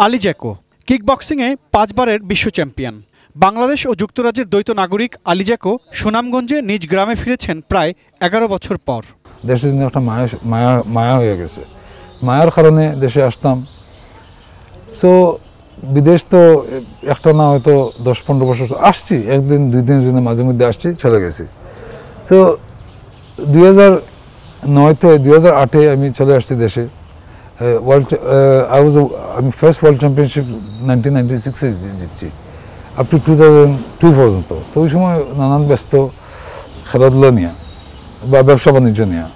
Ali Jacko কিকবক্সিংয়ে 5 বারের বিশ্ব champion. Bangladesh ও যুক্তরাজ্যের দ্বৈত নাগরিক আলী জ্যাকো সুনামগঞ্জে নিজ গ্রামে ফিরেছেন প্রায় 11 বছর পর। দেশের জন্য একটা মায়া হয়ে গেছে। মায়ার কারণে দেশে আসতাম। সো বিদেশ তো একটা না হয়তো 10-15 বছর আসছি, একদিন দুই দিনের জন্য মাঝে মধ্যে আসছি, চলে গেছি। সো 2009 থেকে 2008 আমি চলে আসছি দেশে। আমি ফার্স্ট ওয়ার্ল্ড চ্যাম্পিয়নশিপ 1996-এ জিতছি, আপ টু 2002 পর্যন্ত। তো ওই সময় নানান ব্যস্ত খেলাধুলা নিয়ে বা ব্যবসা বাণিজ্য নিয়ে।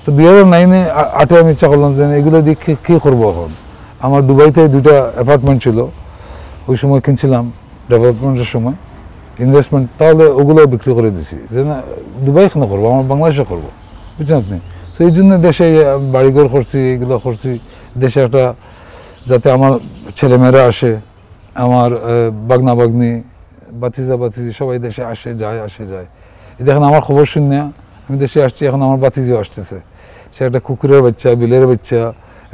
তো 2009-8 আমি ইচ্ছা করলাম যে এগুলো দিয়ে কী করবো এখন। আমার দুবাইতে 2টা অ্যাপার্টমেন্ট ছিল, ওই সময় কিনছিলাম ডেভেলপমেন্টের সময় ইনভেস্টমেন্ট, তাহলে ওগুলো বিক্রি করে দিছি যে না দুবাই কেন করবো, আমার বাংলাদেশে করবো, বুঝছেন আপনি। তো এই জন্য দেশে বাড়িঘর করছি, এগুলো করছি দেশে একটা, যাতে আমার ছেলেমেয়েরা আসে, আমার বাগনা বাগনি বাতিজা বাতিজি সবাই দেশে আসে যায়। দেখেন আমার খবর শুনে আমি দেশে আসছি, এখন আমার বাতিজিও আসতেছে। সে একটা কুকুরের বাচ্চা, বিলের বাচ্চা,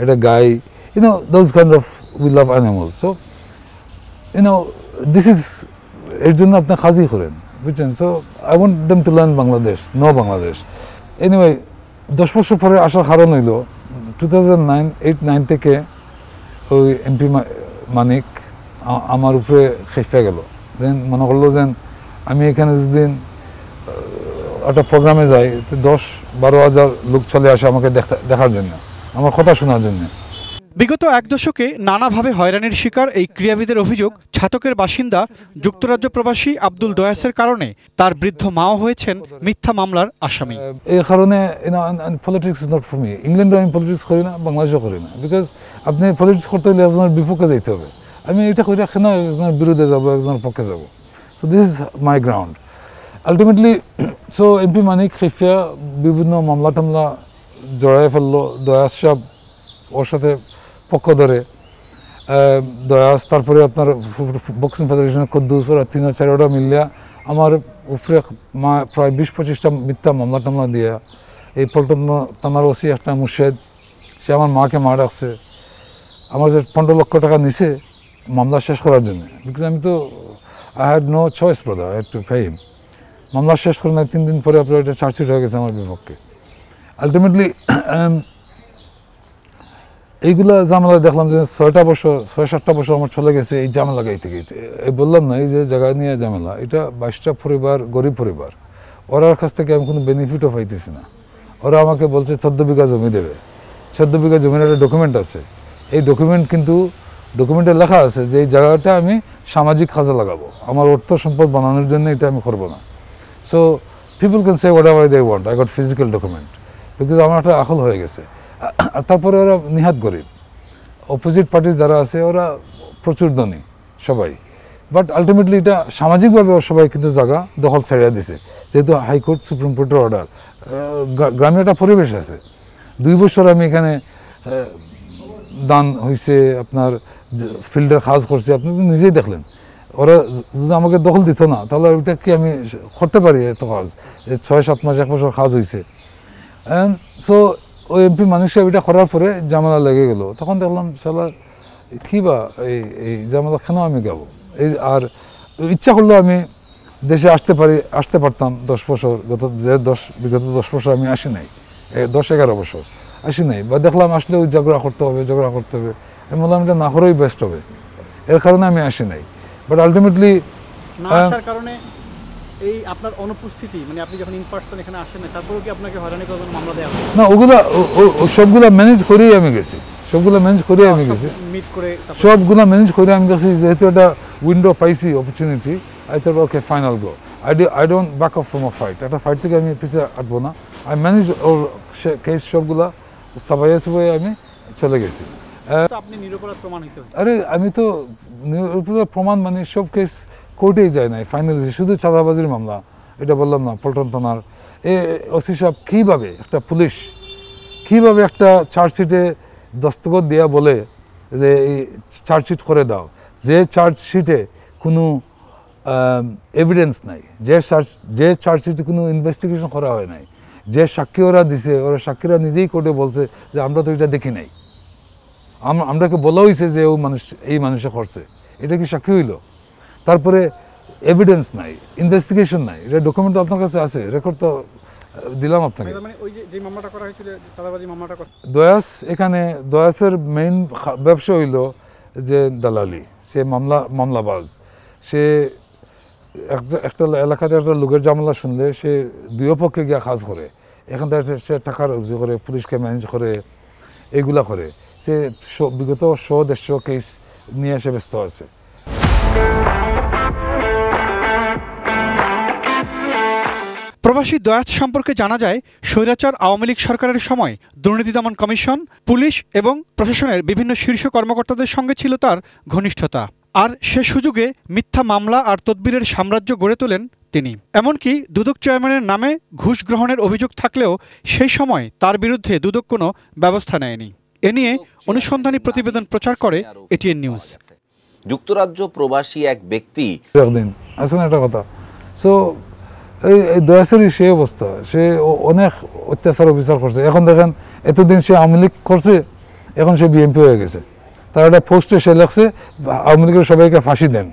একটা গাই, those kind of, we love animals. So this is, এর জন্য আপনি খাজি করেন, বুঝছেন। So I want them to learn Bangladesh, no Bangladesh. Anyway 10 বছর পরে আসার কারণ হইল 2008-9 থেকে ওই এমপি মানিক আমার উপরে খেপে গেল, যেন মনে করলো যেন আমি এখানে যেদিন একটা প্রোগ্রামে যাই 10-12 হাজার লোক চলে আসে আমাকে দেখার জন্য, আমার কথা শোনার জন্য। বিগত 1 দশকে নানাভাবে হয়রানির শিকার এই ক্রীড়াবিদের অভিযোগ, ছাতকের বাসিন্দা যুক্তরাজ্য প্রবাসী আব্দুল দয়াসের কারণে তার বৃদ্ধ মাও হয়েছেন মিথ্যা মামলার আসামি। এই কারণে politics is not for me. ইংল্যান্ডে আমি পলিটিক্স করি না, বাংলাদেশও করি না, বিকজ আপনি পলিটিক্স করতে হলে একজনের বিপক্ষে যেতে হবে। আমি এটা করি কেন একজনের বিরুদ্ধে যাবো, একজনের পক্ষে যাবো। So this is my ground ultimately. So MP Manik খেফিয়া বিভিন্ন মামলা টামলা জড়াই ফেললো, দয়াস সাহেব ওর সাথে পক্ষ ধরে, দয়াস, তারপরে আপনার বক্সিং ফেডারেশনের কদ্দুস, ওরা 3-4টা মিলিয়া আমার উপরে প্রায় 20-25টা মিথ্যা মামলা টামলা দিয়ে, এই পল্টন থানার ওসি একটা মুর্শেদ, সে আমার মাকে মার রাখছে। আমার যে 15 লক্ষ টাকা নিছে মামলা শেষ করার জন্য, বিকজ আমি তো I had no choice brother, I had to pay him. মামলা শেষ করে না 3 দিন পরে আপনার এটা চার্জশিট হয়ে গেছে আমার বিপক্ষে। আলটিমেটলি এইগুলা ঝামেলা দেখলাম যে 6-7টা বছর আমার চলে গেছে এই ঝামেলা গাইতে গাইতে। এই বললাম না, এই যে জায়গা নিয়ে ঝামেলা, এটা 22টা পরিবার, গরিব পরিবার, ওরার কাছ থেকে আমি কোনো বেনিফিটও পাইতেছি না। ওরা আমাকে বলছে 14 বিঘা জমি দেবে। 14 বিঘা জমির একটা ডকুমেন্ট আছে, এই ডকুমেন্ট কিন্তু ডকুমেন্টে লেখা আছে যে এই জায়গাটা আমি সামাজিক কাজে লাগাবো, আমার অর্থ সম্পদ বানানোর জন্য এটা আমি করবো না। So people can say whatever they want, I got physical document, because আমার একটা আকল হয়ে গেছে। আর তারপরে ওরা নিহাত গরিব, অপোজিট পার্টির যারা আছে ওরা প্রচুর ধনী সবাই, বাট আলটিমেটলি এটা সামাজিকভাবে সবাই কিন্তু জায়গা দখল ছাড়িয়ে দিছে, যেহেতু হাইকোর্ট সুপ্রিম কোর্টের অর্ডার। গ্রামে একটা পরিবেশ আছে। 2 বছর আমি এখানে দান হয়েছে, আপনার ফিল্ডের কাজ করছে, আপনি তো নিজেই দেখলেন। ওরা যদি আমাকে দখল দিত না তাহলে ওইটা কি আমি করতে পারি এত কাজ? 6-7 মাস 1 বছর কাজ হয়েছে। সো ওই এমপি মানিক সাহেব এটা করার পরে ঝামেলা লেগে গেল। তখন দেখলাম সালা কী বা এই ঝামেলা কেন আমি গাবো। আর ইচ্ছা করলেও আমি দেশে আসতে পারতাম 10 বছর, বিগত 10 বছর আমি আসি নাই, 10-11 বছর আসি নাই, বা দেখলাম আসলে ওই ঝগড়া করতে হবে। আমি বললাম এটা না করেই বেস্ট হবে, এর কারণে আমি আসি নাই। বাট আলটিমেটলি কারণে এই আপনার অনুপস্থিতি, মানে আপনি যখন ইন পারসন এখানে আসেন না, তারপরেও কি আপনাকে হয়রানি করার জন্য মামলা দেওয়া হয়? না, ওগুলা সবগুলা ম্যানেজ করেই আমি গেছি, সবগুলা ম্যানেজ করে আমি গেছি। যেহেতু একটা উইন্ডো পাইছি, opportunity, I thought okay final go, I don't back up from a fight. একটা ফাইট থেকে আমি পিছিয়ে আটবো না। আই ম্যানেজ ওর কেস সবগুলা সবাই আমি চলে গেছি। আপনি নিরপরাধ প্রমাণ হইতে হবে। আরে আমি তো নিরপরাধ প্রমাণ মানে সব কেস কোর্টেই যায় নাই, ফাইনালি শুধু চাঁদাবাজির মামলা, এটা বললাম না পল্টন থানার। ওসি সাহেব কীভাবে একটা পুলিশ কীভাবে একটা চার্জশিটে দস্তখত দেওয়া বলে যে এই চার্জশিট করে দাও, যে চার্জশিটে কোনো এভিডেন্স নাই, যে চার্জশিটে কোনো ইনভেস্টিগেশন করা হয় নাই, যে সাক্ষী ওরা দিছে, ওরা সাক্ষীরা নিজেই কোর্টে বলছে যে আমরা তো এটা দেখি নাই, আমরাকে বলা হয়েছে যে ও মানুষ এই মানুষে করছে, এটা কি সাক্ষী হইল? তারপরে এভিডেন্স নাই, ইনভেস্টিগেশন নাই, এটা ডকুমেন্ট আপনার কাছে আছে, রেকর্ড তো দিলাম আপনাকে। দয়াস এখানে দয়াসের মেইন ব্যবসা হইল যে দালালি, সে মামলাবাজ। সে একটা এলাকাতে একটা লোকের ঝামেলা শুনলে সে দুই পক্ষে গিয়া কাজ করে, এখান থেকে সে টাকার অভিযোগ করে, পুলিশকে ম্যানেজ করে, এগুলা করে। সে বিগত 100-150 কেস নিয়ে এসে ব্যস্ত আছে। প্রবাসী দয়াত সম্পর্কে জানা যায়, স্বৈরাচার আওয়ামী লীগ সরকারের সময় দুর্নীতি দমন কমিশন, পুলিশ এবং প্রশাসনের বিভিন্ন শীর্ষ কর্মকর্তাদের সঙ্গে ছিল তার ঘনিষ্ঠতা। আর সে সুযোগে মিথ্যা মামলা আর তদবিরের সাম্রাজ্য গড়ে তোলেন তিনি। এমনকি দুদক চেয়ারম্যানের নামে ঘুষ গ্রহণের অভিযোগ থাকলেও সেই সময় তার বিরুদ্ধে দুদক কোনো ব্যবস্থা নেয়নি। এ নিয়ে অনুসন্ধানী প্রতিবেদন প্রচার করে এটিএন নিউজ। যুক্তরাজ্য প্রবাসী এক ব্যক্তি একদিন আছে না একটা কথা, সো এই দয়াসেরই সেই অবস্থা, সে অনেক অত্যাচার অবিচার করছে। এখন দেখেন এতদিন সে আওয়ামী লীগ করছে, এখন সে বিএনপি হয়ে গেছে। তার একটা পোস্টে সে লেখছে আওয়ামী লীগের সবাইকে ফাঁসি দেন,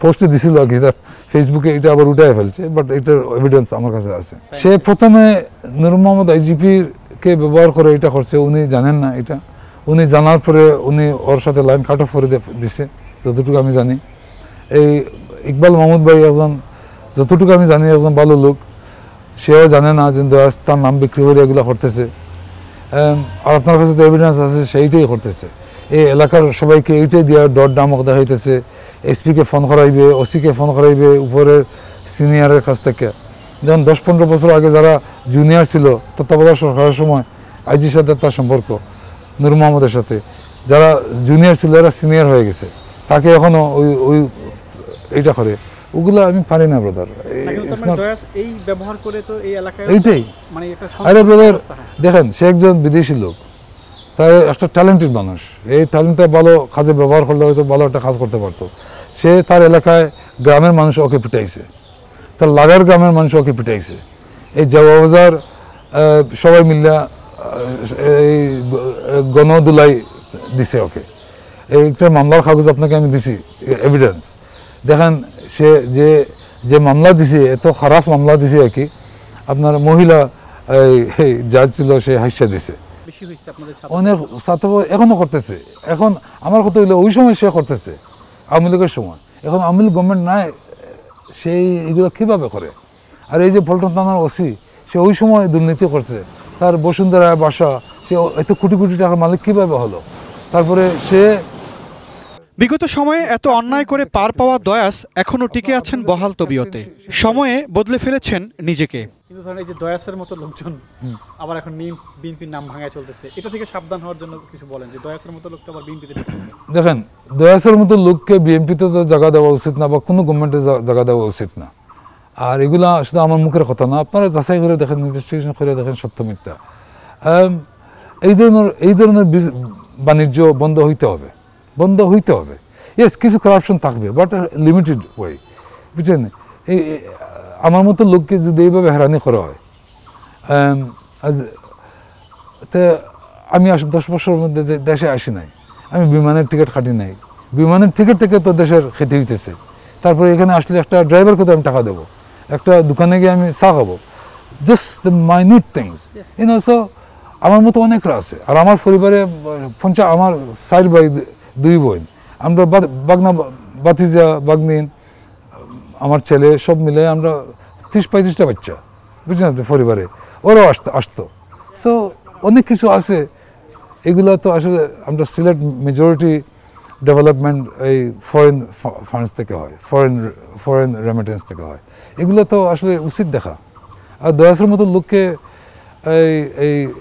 পোস্টে দিছিল আর কি, তার ফেসবুকে এটা আবার উঠায় ফেলছে, বাট এটার এভিডেন্স আমার কাছে আছে। সে প্রথমে নূর মোহাম্মদ আইজিপিকে ব্যবহার করে এটা করছে, উনি জানেন না এটা। উনি জানার পরে উনি ওর সাথে লাইন কাট অফ করে দিছে, যতটুকু আমি জানি। এই ইকবাল মাহমুদ ভাই একজন, যতটুকু আমি জানি একজন ভালো লোক, সেও জানে না যে দয়াস তার নাম বিক্রি করে এগুলো করতেছে। আর আপনার কাছে তো এভিডেন্স আছে, সেইটাই করতেছে। এই এলাকার সবাইকে এইটাই দেওয়ার দর দামক দেখাইতেছে। এসপিকে ফোন করাইবে, ওসিকে ফোন করাইবে উপরের সিনিয়রের কাছ থেকে। যেমন 10-15 বছর আগে যারা জুনিয়র ছিল তত্ত্বাবধায়ক সরকারের সময় আইজির সাথে তার সম্পর্ক, নূর মোহাম্মদের সাথে, যারা জুনিয়র ছিল এরা সিনিয়র হয়ে গেছে, তাকে এখনও ওই এইটা করে। ওগুলো আমি পারি না ব্রাদার, এইটাই। আরে ব্রাদার দেখেন, সে একজন বিদেশি লোক, তাই একটা ট্যালেন্টেড মানুষ। এই ট্যালেন্টটা ভালো কাজে ব্যবহার করলে হয়তো ভালো একটা কাজ করতে পারতো। সে তার এলাকায় গ্রামের মানুষ ওকে পিটাইছে, তার লাগার গ্রামের মানুষ ওকে পিটাইছে। এই জওয়াবাজার সবাই মিল্লা এই গণদুলাই দিছে ওকে। এইটা মামলার কাগজ আপনাকে আমি দিছি, এভিডেন্স দেখেন। সে যে মামলা দিছে, এত খারাপ মামলা দিছে আর কি, আপনার মহিলা এই জাজ ছিল, সে হাস্যা দিছে। অনেক ছাত্র এখনো করতেছে। এখন আমার কথা হইলে ওই সময় সে করতেছে আওয়ামী লীগের সময়, এখন আওয়ামী লীগ গভর্নমেন্ট নাই, সেই এগুলো কীভাবে করে? আর এই যে পল্টন থানার ওসি, সে ওই সময় দুর্নীতি করছে, তার বসুন্ধরা বাসা, সে এত কোটি কোটি টাকার মালিক কীভাবে হলো? তারপরে সে বিগত সময়ে এত অন্যায় করে পার পাওয়া দয়াস এখনো টিকে আছেন বহাল তবিয়তে। সময়ে বদলে ফেলেছেন নিজেকে। কিন্তু ধরেন এই যে দয়াসের মতো লোকজন আবার এখন বিএনপির নাম ভাঙায় চলতেছে, এটা থেকে সাবধান হওয়ার জন্য কিছু বলেন, যে দয়াসের মতো লোক তো আবার বিএনপিতে ঢুকতেছে। দেখেন, দয়াসের মতো লোককে বিএনপিতে তো জায়গা দেওয়া উচিত না, বা কোনো গভর্নমেন্টে জায়গা দেওয়া উচিত না। আর এগুলা শুধু আমার মুখের কথা না, আপনারা যাচাই করে দেখেন, ইনভেস্টিগেশন করে দেখেন সত্য মিথ্যা। এই ধরনের বাণিজ্য বন্ধ হইতে হবে, বন্ধ হইতে হবে। ইয়েস, কিছু করাপশন থাকবে, বাট লিমিটেড ওয়ে, বুঝছেন? এই আমার মতো লোককে যদি এইভাবে হেরানি করা হয়, তা আমি 10 বছরের মধ্যে দেশে আসি নাই, আমি বিমানের টিকিট কাটি নাই, বিমানের টিকিট থেকে তো দেশের খেতে হইতেছে। তারপরে এখানে আসলে একটা ড্রাইভারকে তো আমি টাকা দেবো, একটা দোকানে গিয়ে আমি চা খাবো, জাস্ট দ্য মাইনিট থিংস, সো আমার মতো অনেকরা আছে। আর আমার পরিবারে আমার 4 ভাই 2 বোন, আমরা বাগনা বাতিজা বাগনিন, আমার ছেলে সব মিলে আমরা 30-35টা বাচ্চা, বুঝলেন আপনি, পরিবারে ওরাও আসতো। সো অনেক কিছু আছে, এগুলো তো আসলে আমরা সিলেট মেজরিটি ডেভেলপমেন্ট এই ফরেন ফান্ডস থেকে হয়, ফরেন রেমিটেন্স থেকে হয়। এগুলো তো আসলে উচিত দেখা। আর দয়াসের মতো লোককে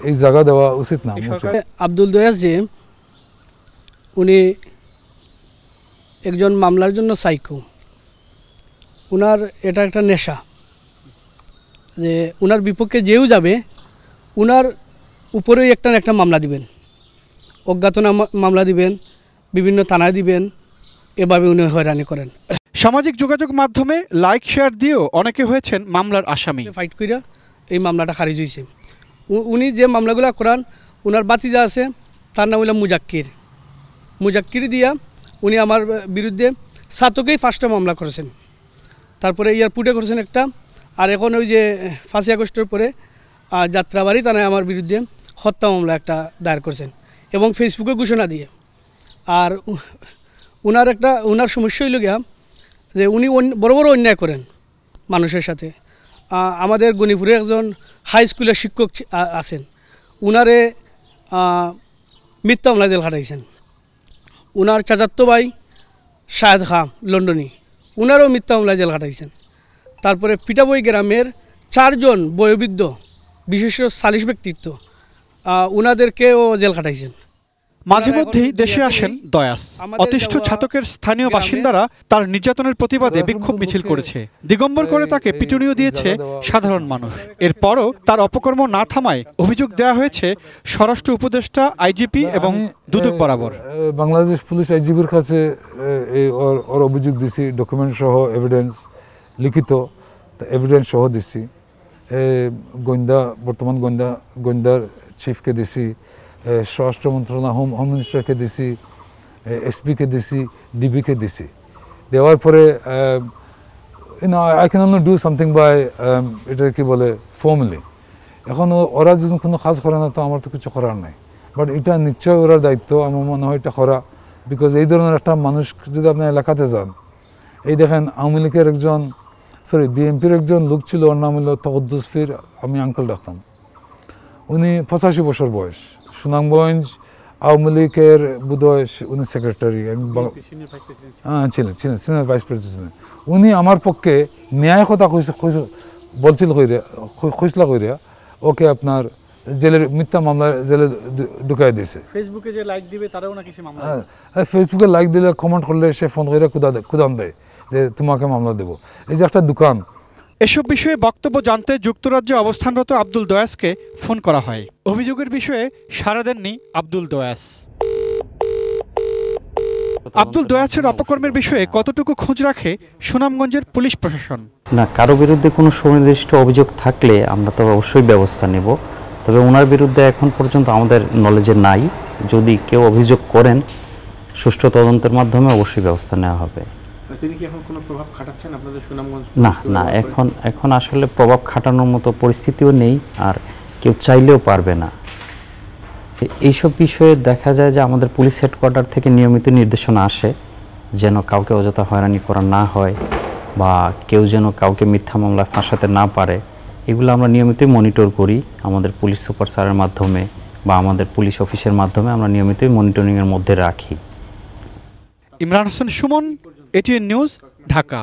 এই জায়গা দেওয়া উচিত না। আব্দুল দয়াস যে উনি একজন মামলার জন্য সাইকো, উনার এটা একটা নেশা, যে উনার বিপক্ষে যেও যাবে উনার উপরেই একটা মামলা দিবেন, অজ্ঞাতনা মামলা দিবেন, বিভিন্ন থানায় দিবেন, এভাবে উনি হয়রানি করেন। সামাজিক যোগাযোগ মাধ্যমে লাইক শেয়ার দিয়েও অনেকে হয়েছেন মামলার আসামি। ফাইট কইরা এই মামলাটা খারিজ হয়েছে। উনি যে মামলাগুলো করান, উনার বাতিজা আছে, তার নাম হইল মুজাক্কির। মুজাক্কির দিয়া উনি আমার বিরুদ্ধে ছাতকেই 5টা মামলা করেছেন, তারপরে এয়ারপোর্টে করেছেন একটা, আর এখন ওই যে 5ই আগস্টের পরে যাত্রাবাড়ি থানায় আমার বিরুদ্ধে হত্যা মামলা একটা দায়ের করেছেন এবং ফেসবুকে ঘোষণা দিয়ে। আর উনার সমস্যা হইল গিয়া যে উনি বড় বড় অন্যায় করেন মানুষের সাথে। আমাদের গণিপুরে একজন হাই স্কুলের শিক্ষক আছেন, উনারে মিথ্যা মামলায় জেল খাটাইছেন। উনার চাচাতো ভাই শাহেদ খান লন্ডনী, উনারও মিথ্যা মামলায় জেল খাটাইছেন। তারপরে পিটাবই গ্রামের 4 জন বয়োবৃদ্ধ বিশেষ সালিশ ব্যক্তিত্ব, উনাদেরকেও জেল খাটাইছেন। মাঝে মধ্যেই দেশে আসেন দয়াস। অতিষ্ঠ ছাতকের স্থানীয় বাসিন্দারা তার নির্যাতনের প্রতিবাদে বিক্ষোভ মিছিল করেছে। দিগম্বর করে তাকে পিটুনিও দিয়েছে সাধারণ মানুষ। এরপরও তার অপকর্ম না থামায় অভিযোগ দেওয়া হয়েছে স্বরাষ্ট্র উপদেষ্টা, আইজিপি এবং দুদক বরাবর। বাংলাদেশ পুলিশ আইজিপির কাছে ওর অভিযোগ দিছি, ডকুমেন্ট সহ এভিডেন্স, লিখিত এভিডেন্স সহ দিছি। বর্তমান গোয়েন্দার চিফকে দিছি, স্বরাষ্ট্র মন্ত্রণালয় হোম মিনিস্টারকে দিছি, এসপিকে দিছি, ডিবিকে দিছি। দেওয়ার পরে I can only do something by এটা কি বলে ফর্মালি। এখন ওরা যদি কোনো কাজ করে না তো আমার তো কিছু করার নাই, বাট এটা নিশ্চয় ওরা দায়িত্ব, আমার মনে হয় এটা করা। বিকজ এই ধরনের একটা মানুষ যদি আপনার এলাকাতে যান, এই দেখেন আওয়ামী লীগের বিএনপির একজন লোক ছিল, ওর নাম হলো তকদ্দুস ফির, আমি আঙ্কেল ডাকতাম। উনি 85 বছর বয়স, সুনামগঞ্জ আওয়ামী লীগের বোধহয় উনি সেক্রেটারি ছিলেন সিনিয়র ভাইস প্রেসিডেন্ট। উনি আমার পক্ষে ন্যায় কথা বলছিল খসলা কইরা ওকে আপনার জেলের মিথ্যা মামলায় জেলে ঢুকাই দিয়েছে। ফেসবুকে যে লাইক দিবে তারাও নাকি সে মামলা, ফেসবুকে লাইক দিলে কমেন্ট করলে সে ফোন করে কুদান দেয় যে তোমাকে মামলা দেবো। এই যে একটা দোকান। এসব বিষয়ে বক্তব্য জানতে যুক্তরাজ্যে অবস্থানরত আব্দুল দয়াসকে ফোন করা হয়। অভিযোগের বিষয়ে সাড়া দেননি আব্দুল দয়াস। আব্দুল দয়াসের অপকর্মের বিষয়ে কতটুকু খোঁজ রাখে সুনামগঞ্জের পুলিশ প্রশাসন? না, কারো বিরুদ্ধে কোনো সুনির্দিষ্ট অভিযোগ থাকলে আমরা তো অবশ্যই ব্যবস্থা নেব, তবে ওনার বিরুদ্ধে এখন পর্যন্ত আমাদের নলেজে নাই। যদি কেউ অভিযোগ করেন সুষ্ঠু তদন্তের মাধ্যমে অবশ্যই ব্যবস্থা নেওয়া হবে। তিনি কি এখন কোনো প্রভাব খাটাচ্ছেন আপনাদের সুনামগঞ্জ? না, এখন আসলে প্রভাব খাটানোর মতো পরিস্থিতিও নেই, আর কেউ চাইলেও পারবে না। এইসব বিষয়ে দেখা যায় যে আমাদের পুলিশ হেডকোয়ার্টার থেকে নিয়মিত নির্দেশনা আসে যেন কাউকে অযথা হয়রানি করা না হয় বা কেউ যেন কাউকে মিথ্যা মামলায় ফাঁসাতে না পারে। এগুলো আমরা নিয়মিতই মনিটর করি আমাদের পুলিশ সুপার স্যারের মাধ্যমে বা আমাদের পুলিশ অফিসের মাধ্যমে আমরা নিয়মিতই মনিটরিংয়ের মধ্যে রাখি। Imran Hossain Suman, ATN news, Dhaka.